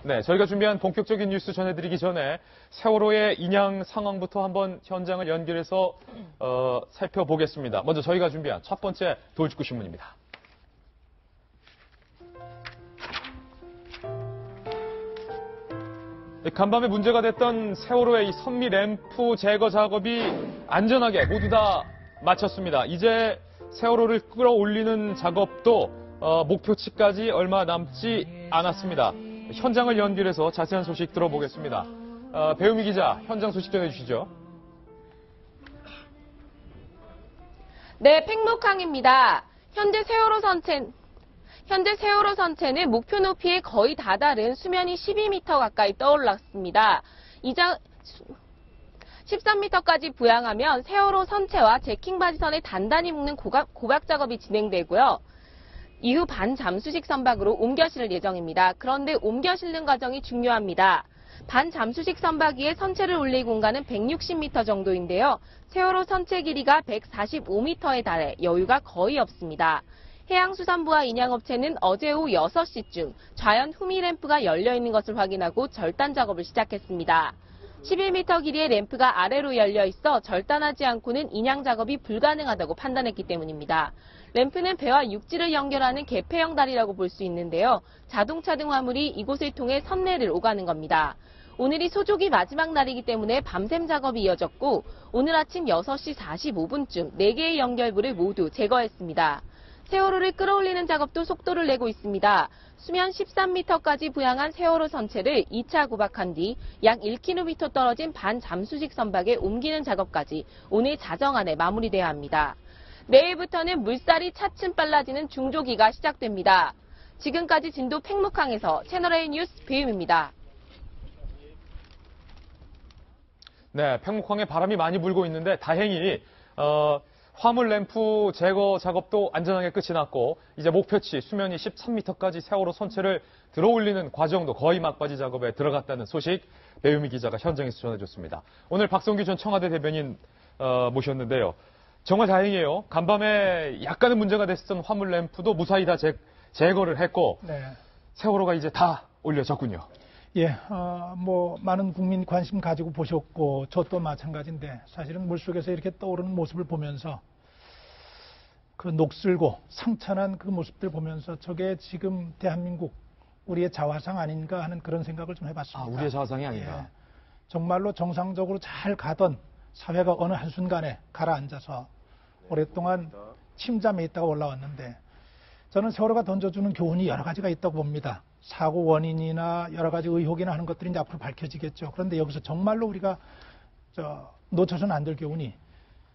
네, 저희가 준비한 본격적인 뉴스 전해드리기 전에 세월호의 인양 상황부터 한번 현장을 연결해서 살펴보겠습니다. 먼저 저희가 준비한 첫 번째 돌직구 신문입니다. 간밤에 문제가 됐던 세월호의 이 선미 램프 제거 작업이 안전하게 모두 다 마쳤습니다. 이제 세월호를 끌어올리는 작업도 목표치까지 얼마 남지 않았습니다. 현장을 연결해서 자세한 소식 들어보겠습니다. 배우미 기자, 현장 소식 전해주시죠. 네, 팽목항입니다. 현재 세월호 선체는 목표 높이에 거의 다다른 수면이 12m 가까이 떠올랐습니다. 13m까지 부양하면 세월호 선체와 제킹 바지선을 단단히 묶는 고박 작업이 진행되고요. 이후 반잠수식 선박으로 옮겨 실을 예정입니다. 그런데 옮겨 실는 과정이 중요합니다. 반잠수식 선박 위에 선체를 올릴 공간은 160m 정도인데요. 세월호 선체 길이가 145m에 달해 여유가 거의 없습니다. 해양수산부와 인양업체는 어제 오후 6시쯤 좌연 후미 램프가 열려있는 것을 확인하고 절단 작업을 시작했습니다. 11m 길이의 램프가 아래로 열려 있어 절단하지 않고는 인양 작업이 불가능하다고 판단했기 때문입니다. 램프는 배와 육지를 연결하는 개폐형 다리라고 볼 수 있는데요. 자동차 등 화물이 이곳을 통해 선내를 오가는 겁니다. 오늘이 소조기 마지막 날이기 때문에 밤샘 작업이 이어졌고 오늘 아침 6시 45분쯤 4개의 연결부를 모두 제거했습니다. 세월호를 끌어올리는 작업도 속도를 내고 있습니다. 수면 13m까지 부양한 세월호 선체를 2차 구박한 뒤 약 1km 떨어진 반잠수식 선박에 옮기는 작업까지 오늘 자정 안에 마무리돼야 합니다. 내일부터는 물살이 차츰 빨라지는 중조기가 시작됩니다. 지금까지 진도 팽목항에서 채널A 뉴스 배임입니다. 네, 팽목항에 바람이 많이 불고 있는데 다행히 화물 램프 제거 작업도 안전하게 끝이 났고 이제 목표치 수면이 13m까지 세월호 선체를 들어올리는 과정도 거의 막바지 작업에 들어갔다는 소식 배우미 기자가 현장에서 전해줬습니다. 오늘 박성규 전 청와대 대변인 모셨는데요. 정말 다행이에요. 간밤에 약간은 문제가 됐었던 화물 램프도 무사히 다 제거를 했고 네. 세월호가 이제 다 올려졌군요. 예, 많은 국민 관심 가지고 보셨고, 저 또 마찬가지인데, 사실은 물속에서 이렇게 떠오르는 모습을 보면서, 그 녹슬고 상처난 그 모습들 보면서, 저게 지금 대한민국, 우리의 자화상 아닌가 하는 그런 생각을 좀 해봤습니다. 우리의 자화상이 아닌가. 예, 정말로 정상적으로 잘 가던 사회가 어느 한순간에 가라앉아서 오랫동안 침잠해 있다가 올라왔는데, 저는 세월호가 던져주는 교훈이 여러 가지가 있다고 봅니다. 사고 원인이나 여러 가지 의혹이나 하는 것들이 이제 앞으로 밝혀지겠죠. 그런데 여기서 정말로 우리가 놓쳐서는 안 될 교훈이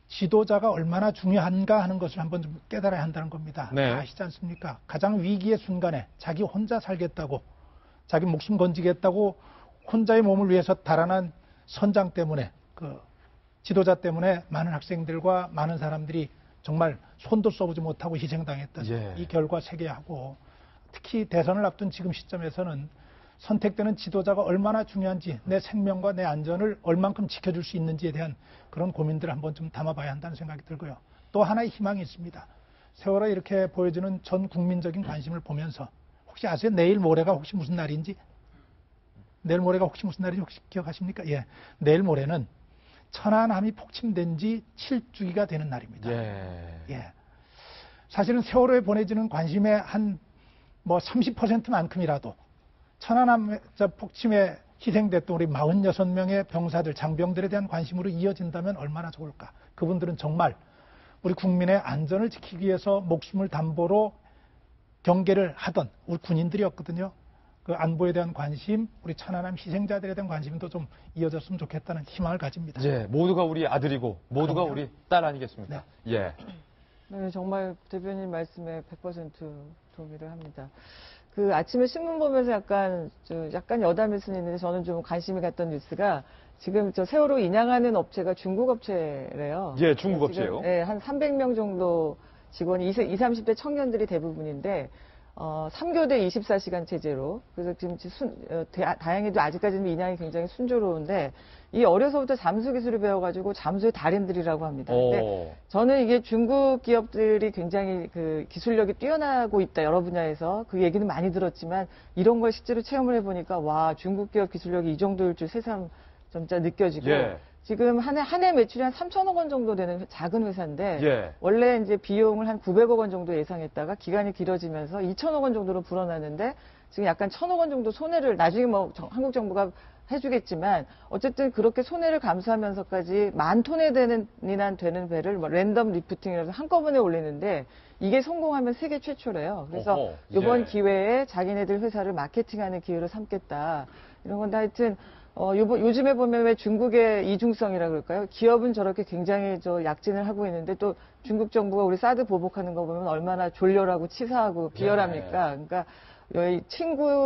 지도자가 얼마나 중요한가 하는 것을 한번 좀 깨달아야 한다는 겁니다. 네. 아시지 않습니까? 가장 위기의 순간에 자기 혼자 살겠다고, 자기 목숨 건지겠다고 혼자의 몸을 위해서 달아난 선장 때문에, 그 지도자 때문에 많은 학생들과 많은 사람들이 정말 손도 써보지 못하고 희생당했던 예. 이 결과 세계하고, 특히 대선을 앞둔 지금 시점에서는 선택되는 지도자가 얼마나 중요한지, 내 생명과 내 안전을 얼만큼 지켜줄 수 있는지에 대한 그런 고민들을 한번 좀 담아봐야 한다는 생각이 들고요. 또 하나의 희망이 있습니다. 세월호에 이렇게 보여주는 전 국민적인 관심을 보면서 혹시 아세요? 내일 모레가 혹시 무슨 날인지? 내일 모레가 혹시 무슨 날인지 혹시 기억하십니까? 예, 내일 모레는 천안함이 폭침된 지 7주기가 되는 날입니다. 예. 사실은 세월호에 보내지는 관심의 한 30%만큼이라도 천안함 폭침에 희생됐던 우리 46명의 병사들, 장병들에 대한 관심으로 이어진다면 얼마나 좋을까. 그분들은 정말 우리 국민의 안전을 지키기 위해서 목숨을 담보로 경계를 하던 우리 군인들이었거든요. 그 안보에 대한 관심, 우리 천안함 희생자들에 대한 관심도 좀 이어졌으면 좋겠다는 희망을 가집니다. 예, 모두가 우리 아들이고 모두가 그럼요. 우리 딸 아니겠습니까? 네. 예. 네, 정말 대변인 말씀에 100% 동의를 합니다. 그 아침에 신문 보면서 약간 여담일 수는 있는데 저는 좀 관심이 갔던 뉴스가 지금 저 세월호 인양하는 업체가 중국 업체래요. 예, 중국 업체요. 예, 한 300명 정도 직원이 20, 30대 청년들이 대부분인데 3교대 24시간 체제로, 그래서 지금 다행히도 아직까지는 인양이 굉장히 순조로운데, 이 어려서부터 잠수 기술을 배워가지고 잠수의 달인들이라고 합니다. 근데 저는 이게 중국 기업들이 굉장히 그 기술력이 뛰어나고 있다, 여러 분야에서. 그 얘기는 많이 들었지만, 이런 걸 실제로 체험을 해보니까, 와, 중국 기업 기술력이 이 정도일 줄 새삼 진짜 느껴지고, 예. 지금 한 해 매출이 한 3천억 원 정도 되는 작은 회사인데, 예. 원래 이제 비용을 한 900억 원 정도 예상했다가 기간이 길어지면서 2천억 원 정도로 불어나는데, 지금 약간 1,000억 원 정도 손해를, 나중에 뭐 한국 정부가 해주겠지만, 어쨌든 그렇게 손해를 감수하면서까지 10,000톤에 되는 배를 뭐 랜덤 리프팅이라서 한꺼번에 올리는데, 이게 성공하면 세계 최초래요. 그래서 어허, 이번 예. 기회에 자기네들 회사를 마케팅하는 기회로 삼겠다. 이런 건데 하여튼, 요즘에 보면 왜 중국의 이중성이라 그럴까요? 기업은 저렇게 굉장히 약진을 하고 있는데, 또 중국 정부가 우리 사드 보복하는 거 보면 얼마나 졸렬하고 치사하고 비열합니까? 그러니까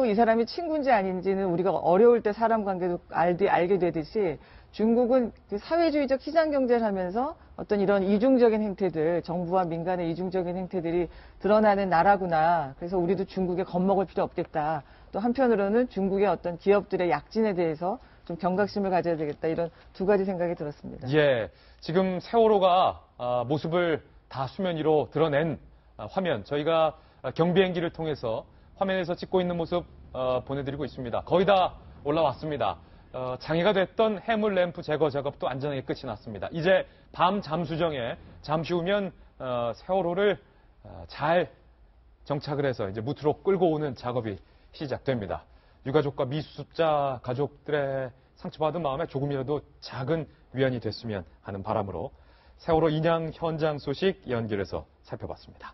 이 사람이 친구인지 아닌지는 우리가 어려울 때 사람 관계도 알게 되듯이, 중국은 그 사회주의적 시장 경제를 하면서 어떤 이런 이중적인 행태들, 정부와 민간의 이중적인 행태들이 드러나는 나라구나. 그래서 우리도 중국에 겁먹을 필요 없겠다. 또 한편으로는 중국의 어떤 기업들의 약진에 대해서 좀 경각심을 가져야 되겠다. 이런 두 가지 생각이 들었습니다. 예, 지금 세월호가 모습을 다 수면 위로 드러낸 화면, 저희가 경비행기를 통해서 화면에서 찍고 있는 모습 보내드리고 있습니다. 거의 다 올라왔습니다. 장애가 됐던 해물 램프 제거 작업도 안전하게 끝이 났습니다. 이제 밤 잠수정에 잠시 후면 세월호를 잘 정착을 해서 이제 무트로 끌고 오는 작업이 시작됩니다. 유가족과 미수습자 가족들의 상처받은 마음에 조금이라도 작은 위안이 됐으면 하는 바람으로 세월호 인양 현장 소식 연결해서 살펴봤습니다.